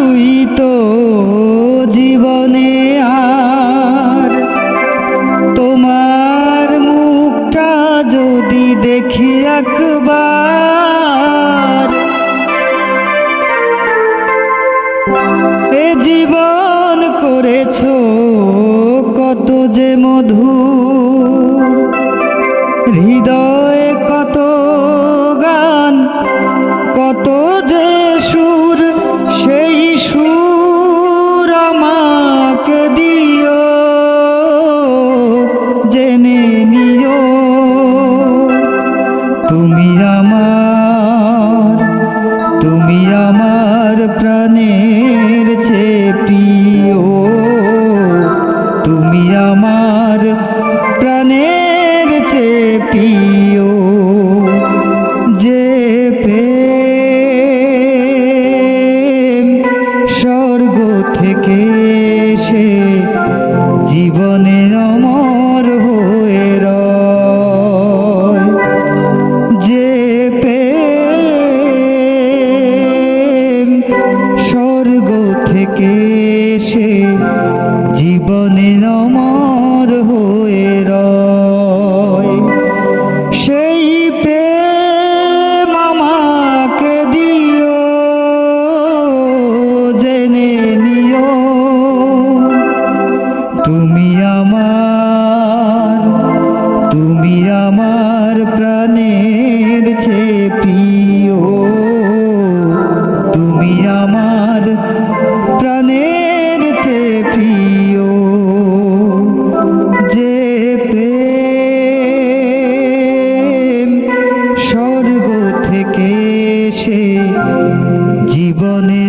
কিছুই তো জীবনে আর তোমার মুখটা যদি দেখি একবার, এ জীবন করেছো কত যে মধুর, হৃদয়ে কত গান কত যে সুর, সেই সুর আমাকে দিও, জেনে নিও তুমি আমার প্রাণের চেয়ে প্রিয়, তুমি আমার প্রাণের চেয়ে প্রিয়। যে প্রেম স্বর্গ থেকে সে জীবনে অমর হয়ে রয়, যে প্রেম স্বর্গ থেকে সে জীবনে অমর হয়ে রয়, সেই প্রেম আমাকে দিও, জেনে নিও তুমি আমার প্রাণের চেয়ে প্রিয়, তুমি আমার প্রাণের চেয়ে প্রিয়। যে প্রেম স্বর্গ থেকে সে জীবনে